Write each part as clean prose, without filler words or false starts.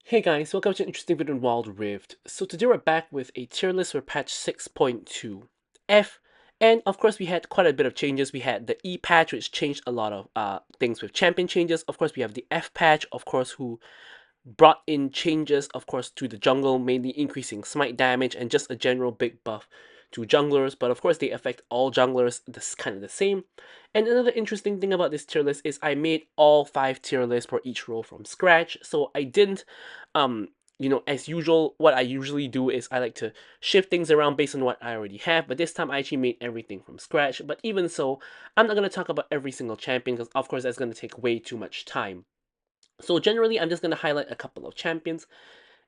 Hey guys, welcome to an interesting video on Wild Rift. So today we're back with a tier list for patch 6.2 F, and of course we had quite a bit of changes. We had the E patch, which changed a lot of things with champion changes. Of course we have the F patch, of course, who brought in changes, of course, to the jungle, mainly increasing smite damage and just a general big buff to junglers. But of course they affect all junglers, this kind of the same. And another interesting thing about this tier list is I made all 5 tier lists for each role from scratch. So I didn't as usual, what I usually do is I like to shift things around based on what I already have, but this time I actually made everything from scratch. But even so, I'm not going to talk about every single champion because of course that's going to take way too much time. So generally, I'm just going to highlight a couple of champions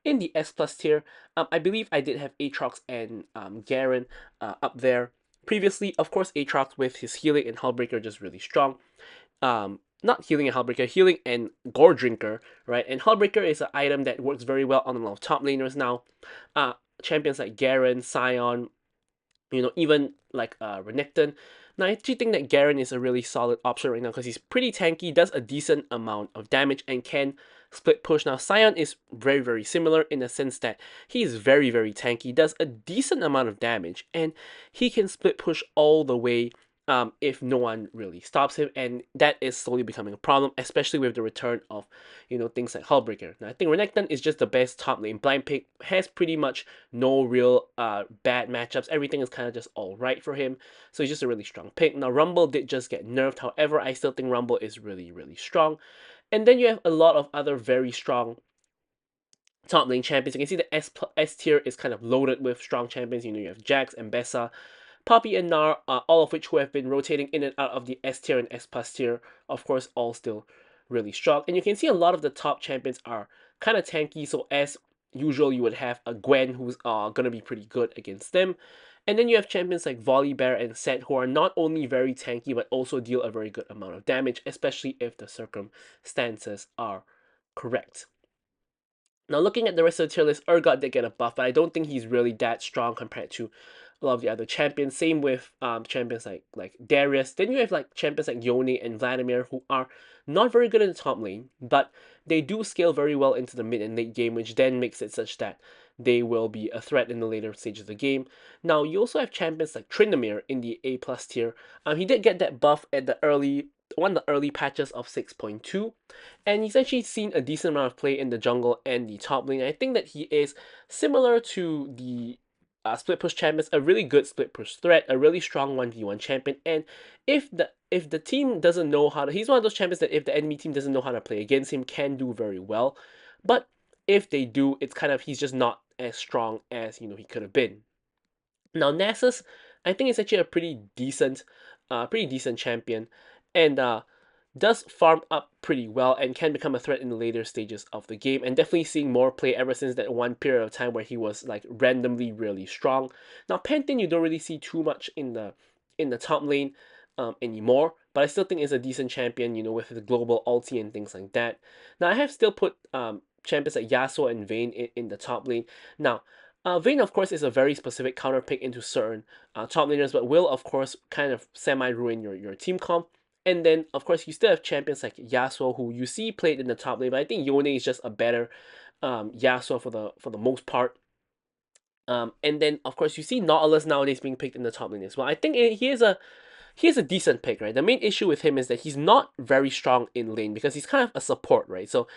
in the S plus tier. I believe I did have Aatrox and Garen up there previously. Of course, Aatrox with his healing and Hullbreaker just really strong. Not healing and Hullbreaker, healing and Gore Drinker, right? And Hullbreaker is an item that works very well on a lot of top laners now. Champions like Garen, Sion, even like Renekton. Now, I actually think that Garen is a really solid option right now because he's pretty tanky, does a decent amount of damage, and can split push. Now, Sion is very, very similar in the sense that he is very, very tanky, does a decent amount of damage, and he can split push all the way if no one really stops him, and that is slowly becoming a problem, especially with the return of, things like Hullbreaker. Now, I think Renekton is just the best top lane blind pick, has pretty much no real bad matchups. Everything is kind of just all right for him, so he's just a really strong pick. Now, Rumble did just get nerfed, however, I still think Rumble is really, really strong. And then you have a lot of other very strong top lane champions. You can see the S tier is kind of loaded with strong champions. You have Jax and Bessa, Poppy and Gnar, all of which who have been rotating in and out of the S tier and S plus tier, of course, all still really strong. And you can see a lot of the top champions are kind of tanky, so as usual, you would have a Gwen who's going to be pretty good against them. And then you have champions like Volibear and Set who are not only very tanky, but also deal a very good amount of damage, especially if the circumstances are correct. Now, looking at the rest of the tier list, Urgot did get a buff, but I don't think he's really that strong compared to a lot of the other champions. Same with champions like Darius. Then you have like champions like Yone and Vladimir who are not very good in the top lane, but they do scale very well into the mid and late game, which then makes it such that they will be a threat in the later stages of the game. Now, you also have champions like Tryndamere in the A plus tier. He did get that buff at one of the early patches of 6.2, and he's actually seen a decent amount of play in the jungle and the top lane. I think that he is similar to the split push champions, a really good split push threat, a really strong 1v1 champion. And if the team doesn't know how to, he's one of those champions that if the enemy team doesn't know how to play against him, can do very well. But if they do, it's kind of, he's just not as strong as he could have been. Now, Nasus, I think it's actually a pretty decent champion, and does farm up pretty well and can become a threat in the later stages of the game, and definitely seeing more play ever since that one period of time where he was like randomly really strong. Now, Pantheon you don't really see too much in the top lane anymore, but I still think it's a decent champion, with the global ulti and things like that. Now, I have still put champions like Yasuo and Vayne in the top lane. Now, Vayne, of course, is a very specific counter pick into certain top laners, but will, of course, kind of semi-ruin your team comp. And then, of course, you still have champions like Yasuo, who you see played in the top lane, but I think Yone is just a better Yasuo for the most part. And then, of course, you see Nautilus nowadays being picked in the top lane as well. I think he is a decent pick, right? The main issue with him is that he's not very strong in lane because he's kind of a support, right? So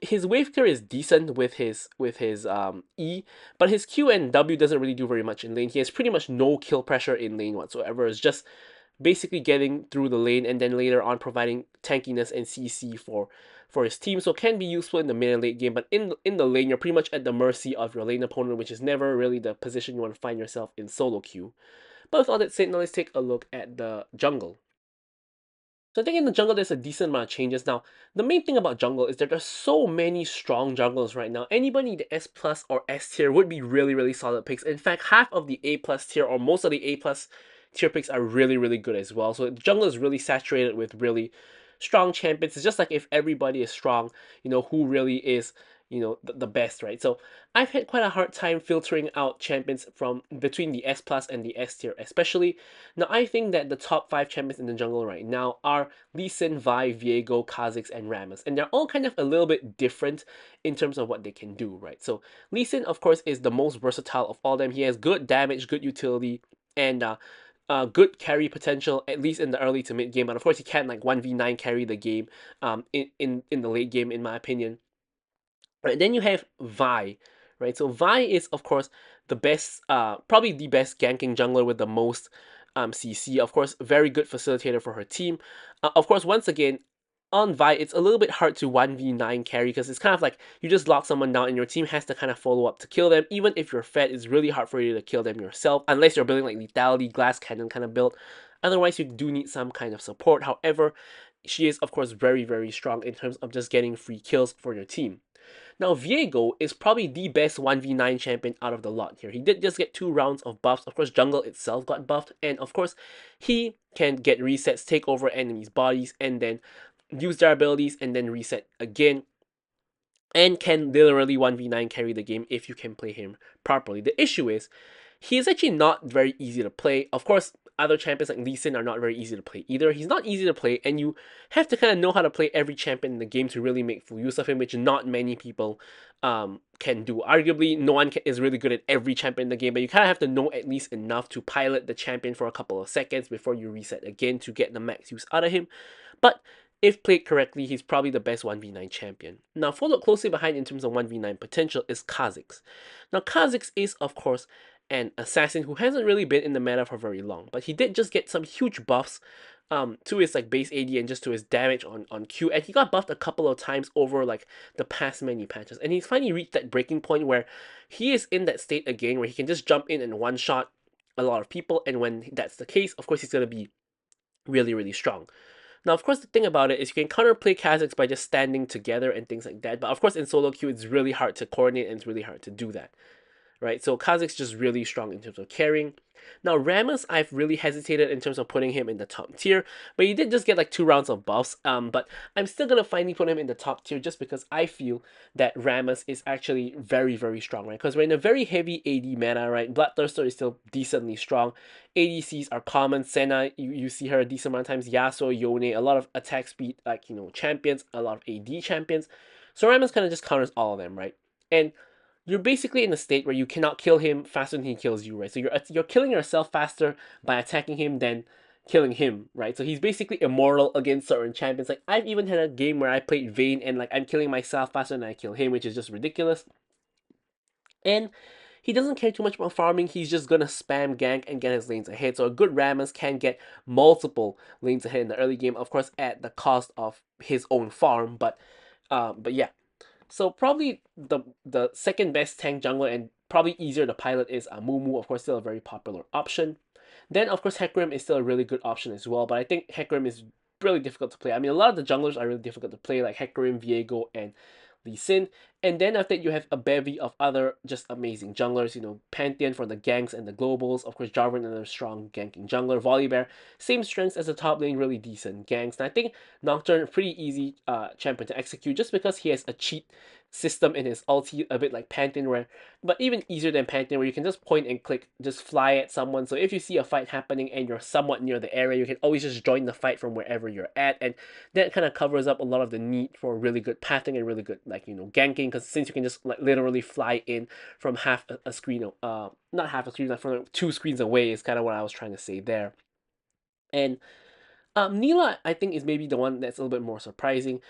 his wave clear is decent with his E, but his Q and W doesn't really do very much in lane. He has pretty much no kill pressure in lane whatsoever. It's just basically getting through the lane and then later on providing tankiness and CC for his team. So can be useful in the mid and late game, but in the lane you're pretty much at the mercy of your lane opponent, which is never really the position you want to find yourself in solo queue. But with all that said, now let's take a look at the jungle. So I think in the jungle there's a decent amount of changes. Now, the main thing about jungle is that there's so many strong junglers right now. Anybody in the S plus or S tier would be really, really solid picks. In fact, half of the A plus tier or most of the A plus tier picks are really, really good as well. So the jungle is really saturated with really strong champions. It's just like if everybody is strong, who really is the best, right? So I've had quite a hard time filtering out champions from between the S plus and the S tier, especially. Now I think that the top five champions in the jungle right now are Lee Sin, Vi, Viego, Kha'Zix, and Rammus, and they're all kind of a little bit different in terms of what they can do, right? So Lee Sin, of course, is the most versatile of all them. He has good damage, good utility, and good carry potential, at least in the early to mid game. But of course, he can't like 1v9 carry the game in the late game, in my opinion. Right, then you have Vi, right? So Vi is of course the best, probably the best ganking jungler with the most CC. Of course, very good facilitator for her team. Of course, once again, on Vi, it's a little bit hard to 1v9 carry because it's kind of like you just lock someone down and your team has to kind of follow up to kill them. Even if you're fed, it's really hard for you to kill them yourself unless you're building like lethality, glass cannon kind of build. Otherwise, you do need some kind of support. However, she is of course very, very strong in terms of just getting free kills for your team. Now, Viego is probably the best 1v9 champion out of the lot here. He did just get 2 rounds of buffs. Of course, jungle itself got buffed. And of course, he can get resets, take over enemies' bodies, and then use their abilities and then reset again. And can literally 1v9 carry the game if you can play him properly. The issue is, he is actually not very easy to play. Of course, other champions like Lee Sin are not very easy to play either. He's not easy to play, and you have to kind of know how to play every champion in the game to really make full use of him, which not many people can do. Arguably, no one is really good at every champion in the game, but you kind of have to know at least enough to pilot the champion for a couple of seconds before you reset again to get the max use out of him. But if played correctly, he's probably the best 1v9 champion. Now, followed closely behind in terms of 1v9 potential is Kha'Zix. Now, Kha'Zix is, of course, an assassin who hasn't really been in the meta for very long, but he did just get some huge buffs to his like base AD and just to his damage on Q, and he got buffed a couple of times over like the past many patches, and he's finally reached that breaking point where he is in that state again where he can just jump in and one shot a lot of people, and when that's the case, of course, he's gonna be really, really strong. Now, of course, the thing about it is you can counterplay Kha'Zix by just standing together and things like that. But of course, in solo queue, it's really hard to coordinate and it's really hard to do that, right? So Kha'Zix just really strong in terms of carrying. Now Rammus, I've really hesitated in terms of putting him in the top tier, but he did just get like 2 rounds of buffs. But I'm still gonna finally put him in the top tier just because I feel that Rammus is actually very, very strong, right? Because we're in a very heavy AD meta, right? Bloodthirster is still decently strong. ADCs are common. Senna, you see her a decent amount of times. Yasuo, Yone, a lot of attack speed, like champions, a lot of AD champions. So Rammus kind of just counters all of them, right? And you're basically in a state where you cannot kill him faster than he kills you, right? So you're killing yourself faster by attacking him than killing him, right? So he's basically immortal against certain champions. Like I've even had a game where I played Vayne and like I'm killing myself faster than I kill him, which is just ridiculous. And he doesn't care too much about farming. He's just gonna spam gank and get his lanes ahead. So a good Rammus can get multiple lanes ahead in the early game, of course, at the cost of his own farm. But yeah. So probably the second best tank jungler and probably easier to pilot is Mumu, of course, still a very popular option. Then, of course, Hecarim is still a really good option as well, but I think Hecarim is really difficult to play. I mean, a lot of the junglers are really difficult to play, like Hecarim, Viego, and Lee Sin. And then after that, you have a bevy of other just amazing junglers. Pantheon for the ganks and the globals. Of course, Jarvan, another strong ganking jungler. Volibear, same strengths as the top lane, really decent ganks. And I think Nocturne, pretty easy champion to execute just because he has a cheat system in his ulti, a bit like Pantheon, but even easier than Pantheon, where you can just point and click, just fly at someone. So if you see a fight happening and you're somewhat near the area, you can always just join the fight from wherever you're at, and that kind of covers up a lot of the need for really good pathing and really good ganking, because since you can just like literally fly in from half a screen, not half a screen, like from 2 screens away is kind of what I was trying to say there. And Neela, I think, is maybe the one that's a little bit more surprising.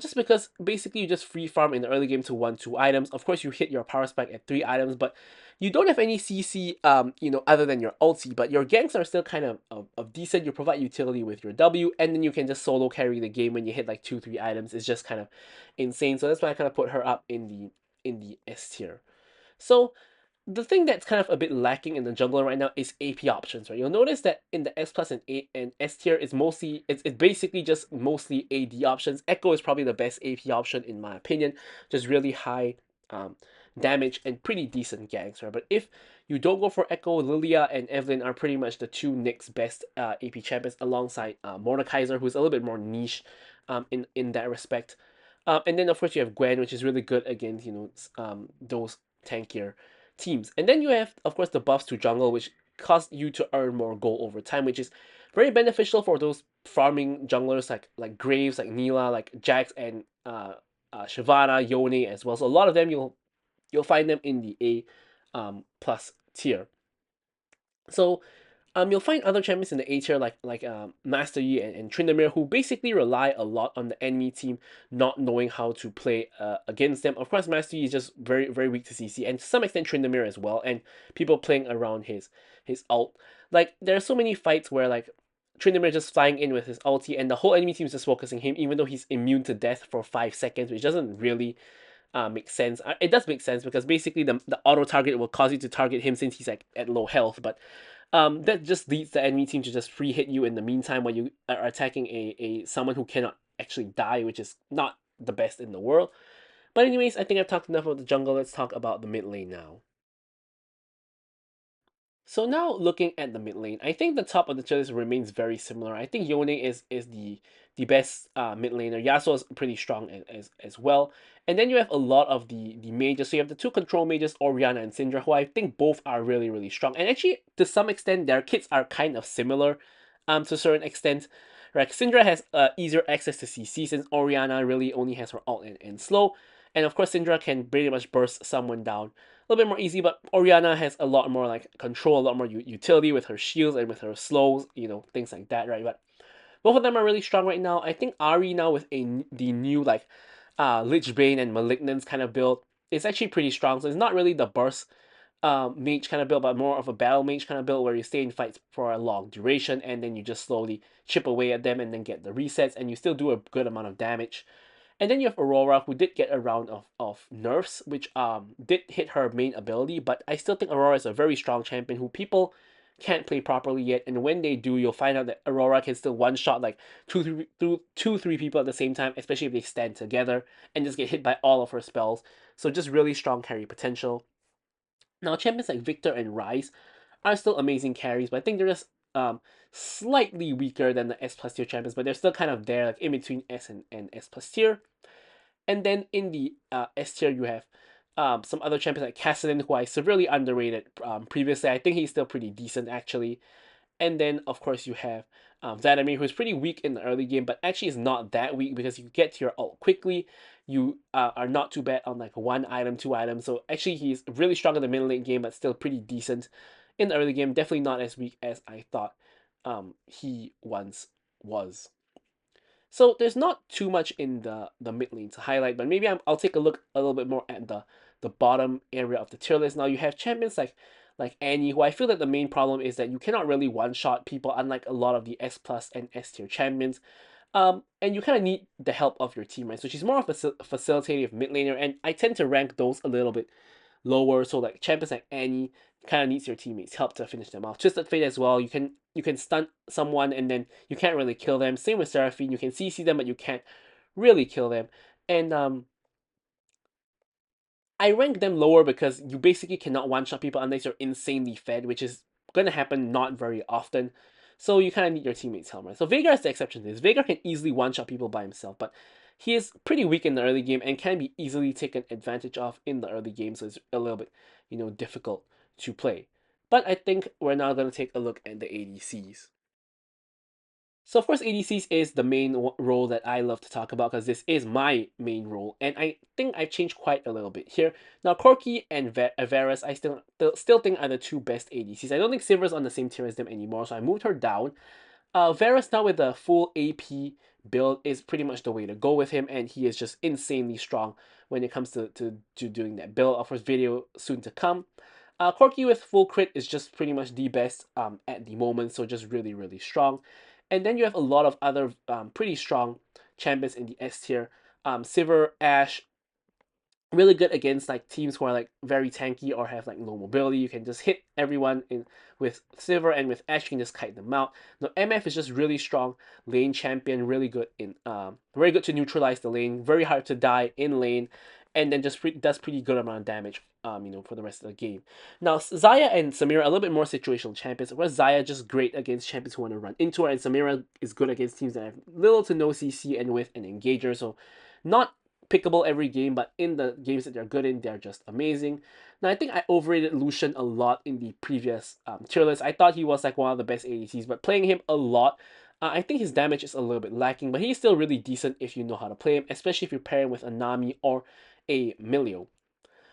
Just because basically you just free farm in the early game to 1-2 items. Of course, you hit your power spike at 3 items, but you don't have any CC, other than your ulti. But your ganks are still kind of decent. You provide utility with your W, and then you can just solo carry the game when you hit like 2-3 items. It's just kind of insane. So that's why I kind of put her up in the S tier. So the thing that's kind of a bit lacking in the jungler right now is AP options, right? You'll notice that in the S plus and S tier, it's basically just mostly AD options. Echo is probably the best AP option in my opinion, just really high um, damage and pretty decent ganks, right? But if you don't go for Echo, Lilia and Evelynn are pretty much the two next best AP champions alongside Mordekaiser, who's a little bit more niche in that respect. And then of course you have Gwen, which is really good against those tankier teams. And then you have of course the buffs to jungle, which cause you to earn more gold over time, which is very beneficial for those farming junglers like Graves, like Neela, like Jax, and Shyvana, Yone as well. So a lot of them you'll find them in the A plus tier. So you'll find other champions in the A tier like Master Yi and Tryndamere, who basically rely a lot on the enemy team not knowing how to play against them. Of course, Master Yi is just very very weak to CC, and to some extent Tryndamere as well, and people playing around his ult. Like there are so many fights where like Tryndamere just flying in with his ulti, and the whole enemy team is just focusing him, even though he's immune to death for 5 seconds, which doesn't really make sense. It does make sense because basically the auto target will cause you to target him since he's like at low health, but that just leads the enemy team to just free hit you in the meantime while you are attacking a someone who cannot actually die, which is not the best in the world. But anyways, I think I've talked enough about the jungle. Let's talk about the mid lane now. So now looking at the mid lane, I think the top of the tier list remains very similar. I think Yone is the best mid laner. Yasuo is pretty strong as well. And then you have a lot of the mages. So you have the two control mages, Orianna and Syndra, who I think both are really, really strong. And actually, to some extent, their kits are kind of similar to a certain extent. Right, Syndra has easier access to CC since Orianna really only has her ult and slow. And of course, Syndra can pretty much burst someone down a little bit more easy, but Orianna has a lot more like control, a lot more utility with her shields and with her slows, things like that, right? But both of them are really strong right now. I think Ari now with the new like Lich Bane and Malignance kind of build is actually pretty strong. So it's not really the burst mage kind of build, but more of a battle mage kind of build where you stay in fights for a long duration and then you just slowly chip away at them and then get the resets and you still do a good amount of damage. And then you have Aurora, who did get a round of nerfs, which did hit her main ability, but I still think Aurora is a very strong champion who people can't play properly yet. And when they do, you'll find out that Aurora can still one shot like three people at the same time, especially if they stand together and just get hit by all of her spells. So just really strong carry potential. Now champions like Victor and Rise are still amazing carries, but I think they're just slightly weaker than the S plus tier champions, but they're still kind of there, like in between S and S plus tier. And then in the S tier, you have some other champions like Kassadin, who I severely underrated previously. I think he's still pretty decent, actually. And then, of course, you have Vladimir, who's pretty weak in the early game, but actually is not that weak because you get to your ult quickly. You are not too bad on like one item, two items. So actually, he's really strong in the middle late game, but still pretty decent in the early game. Definitely not as weak as I thought he once was. So there's not too much in the mid lane to highlight, but maybe I'll take a look a little bit more at the bottom area of the tier list. Now you have champions like Annie, who I feel that the main problem is that you cannot really one shot people, unlike a lot of the S plus and S tier champions. And you kind of need the help of your team, right? So she's more of a facilitative mid laner, and I tend to rank those a little bit lower. So like champions like Annie kind of needs your teammates' help to finish them off. Twisted Fate as well. You can stun someone and then you can't really kill them. Same with Seraphine. You can CC them, but you can't really kill them. And I rank them lower because you basically cannot one shot people unless you're insanely fed, which is gonna happen not very often. So you kind of need your teammates' help, right? So Veigar is the exception to this. Veigar can easily one shot people by himself, but he is pretty weak in the early game and can be easily taken advantage of in the early game, so it's a little bit, difficult to play. But I think we're now going to take a look at the ADCs. So of course ADCs is the main role that I love to talk about because this is my main role, and I think I've changed quite a little bit here. Now Corki and Varus I still think are the two best ADCs. I don't think Sivir's on the same tier as them anymore, so I moved her down. Varus now with the full AP build is pretty much the way to go with him, and he is just insanely strong when it comes to doing that build. Of course, video soon to come. Corki with full crit is just pretty much the best at the moment, so just really, really strong. And then you have a lot of other pretty strong champions in the S tier. Sivir, Ashe, really good against like teams who are like very tanky or have like low mobility. You can just hit everyone in with Sivir, and with Ashe you can just kite them out. Now MF is just really strong lane champion, really good in very good to neutralize the lane, very hard to die in lane, and then just does pretty good amount of damage for the rest of the game. Now Xayah and Samira are a little bit more situational champions. Whereas Xayah just great against champions who want to run into her, and Samira is good against teams that have little to no CC and with an engager, so not pickable every game, but in the games that they're good in, they're just amazing. Now, I think I overrated Lucian a lot in the previous tier list. I thought he was like one of the best ADCs, but playing him a lot, I think his damage is a little bit lacking, but he's still really decent if you know how to play him, especially if you pair him with a Nami or a Milio.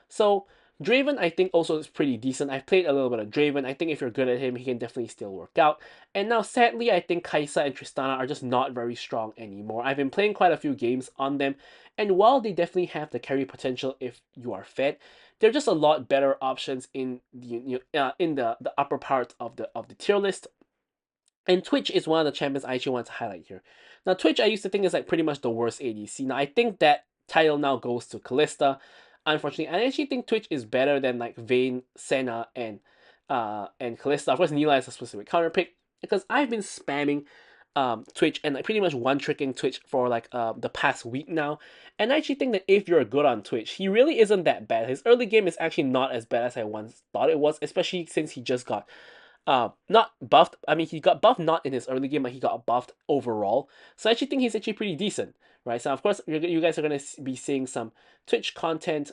So Draven, I think also is pretty decent. I've played a little bit of Draven. I think if you're good at him, he can definitely still work out. And now, sadly, I think Kai'Sa and Tristana are just not very strong anymore. I've been playing quite a few games on them, and while they definitely have the carry potential if you are fed, they're just a lot better options in the upper part of the tier list. And Twitch is one of the champions I actually want to highlight here. Now, Twitch I used to think is like pretty much the worst ADC. Now, I think that title now goes to Kalista. Unfortunately, I actually think Twitch is better than like Vayne, Senna, and Kalista. Of course, Neela is a specific counter pick because I've been spamming Twitch and like pretty much one tricking Twitch for like the past week now. And I actually think that if you're good on Twitch, he really isn't that bad. His early game is actually not as bad as I once thought it was, especially since he just got not buffed. I mean, he got buffed not in his early game, but he got buffed overall. So I actually think he's actually pretty decent, right? So of course, you guys are gonna be seeing some Twitch content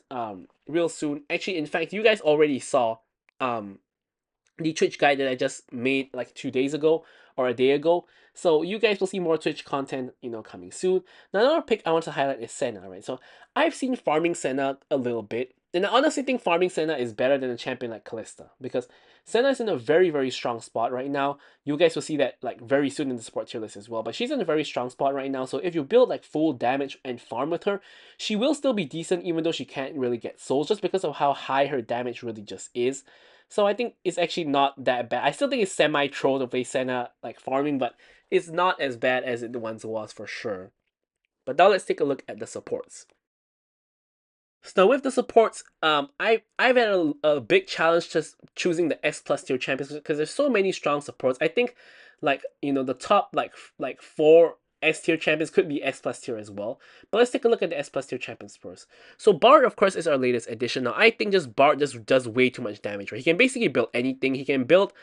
real soon. Actually, in fact, you guys already saw the Twitch guide that I just made like 2 days ago or a day ago. So you guys will see more Twitch content, coming soon. Now, another pick I want to highlight is Senna, right? So I've seen farming Senna a little bit, and I honestly think farming Senna is better than a champion like Kalista because Senna is in a very, very strong spot right now. You guys will see that like very soon in the support tier list as well. But she's in a very strong spot right now. So if you build like full damage and farm with her, she will still be decent even though she can't really get souls just because of how high her damage really just is. So I think it's actually not that bad. I still think it's semi-troll to play Senna like farming, but it's not as bad as it once was for sure. But now let's take a look at the supports. So with the supports, I've had a big challenge just choosing the S plus tier champions because there's so many strong supports. I think like the top like four S tier champions could be S plus tier as well. But let's take a look at the S plus tier champions first. So Bard of course is our latest addition. Now I think just Bard just does way too much damage, right? He can basically build anything. He can build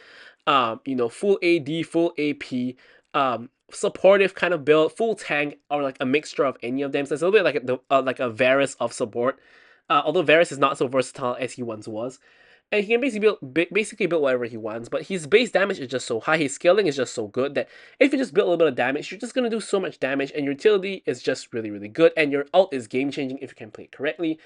full AD, full AP, supportive kind of build, full tank, or like a mixture of any of them. So it's a little bit like a Varus of support. Although Varus is not so versatile as he once was. And he can basically build whatever he wants, but his base damage is just so high, his scaling is just so good that if you just build a little bit of damage, you're just gonna do so much damage, and your utility is just really, really good, and your ult is game changing if you can play it correctly.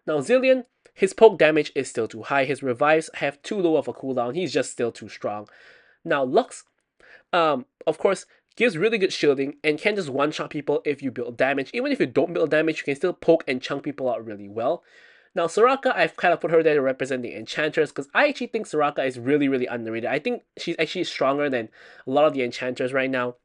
Now Zillion, his poke damage is still too high, his revives have too low of a cooldown, he's just still too strong. Now Lux, of course, gives really good shielding and can just one-shot people if you build damage. Even if you don't build damage, you can still poke and chunk people out really well. Now, Soraka, I've kind of put her there to represent the enchanters because I actually think Soraka is really, really underrated. I think she's actually stronger than a lot of the enchanters right now.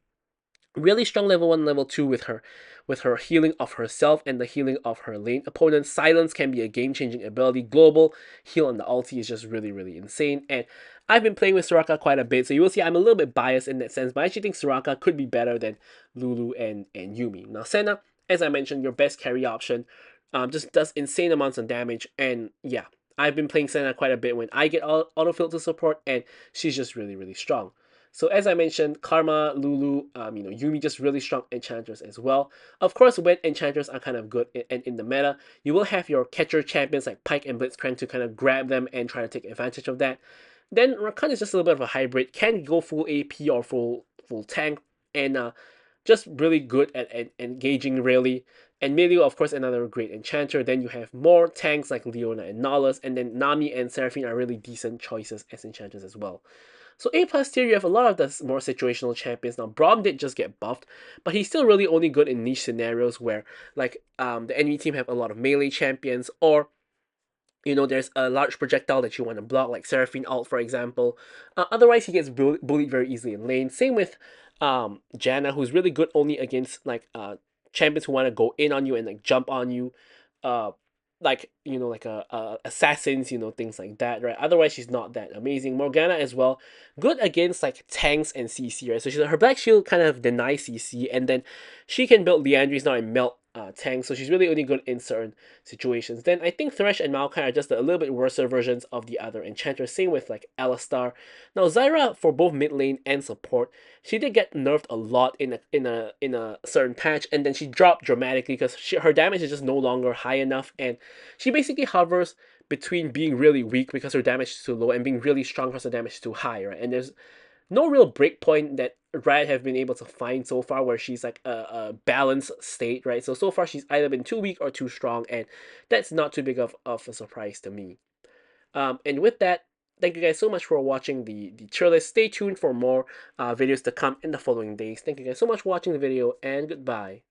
Really strong level 1, level 2 with her healing of herself and the healing of her lane opponent. Silence can be a game-changing ability. Global heal on the ulti is just really, really insane. And I've been playing with Soraka quite a bit, so you will see I'm a little bit biased in that sense, but I actually think Soraka could be better than Lulu and Yuumi. Now, Senna, as I mentioned, your best carry option, just does insane amounts of damage, and yeah, I've been playing Senna quite a bit when I get autofill to support, and she's just really, really strong. So as I mentioned, Karma, Lulu, Yuumi just really strong enchanters as well. Of course, when enchanters are kind of good and in the meta, you will have your catcher champions like Pyke and Blitzcrank to kind of grab them and try to take advantage of that. Then Rakan is just a little bit of a hybrid, can go full AP or full tank, and just really good at engaging really. And Melio, of course, another great enchanter. Then you have more tanks like Leona and Nalus, and then Nami and Seraphine are really decent choices as enchanters as well. So A plus tier, you have a lot of the more situational champions. Now, Braum did just get buffed, but he's still really only good in niche scenarios where, like, the enemy team have a lot of melee champions, or there's a large projectile that you want to block, like Seraphine ult, for example. Otherwise, he gets bullied very easily in lane. Same with Janna, who's really good only against like champions who want to go in on you and like jump on you. Like assassins, things like that, right? Otherwise, she's not that amazing. Morgana as well, good against like tanks and CC, right? So her Black Shield kind of denies CC, and then she can build Liandry's now and melt tank, so she's really only good in certain situations. Then I think Thresh and Maokai are just a little bit worse versions of the other enchanters. Same with like Alistar. Now Zyra for both mid lane and support, she did get nerfed a lot in a certain patch, and then she dropped dramatically because her damage is just no longer high enough, and she basically hovers between being really weak because her damage is too low and being really strong because her damage is too high, right? And there's no real breakpoint that Riot have been able to find so far where she's like a balanced state, right? So far she's either been too weak or too strong, and that's not too big of a surprise to me. And with that, thank you guys so much for watching the tier list. Stay tuned for more videos to come in the following days. Thank you guys so much for watching the video, and goodbye.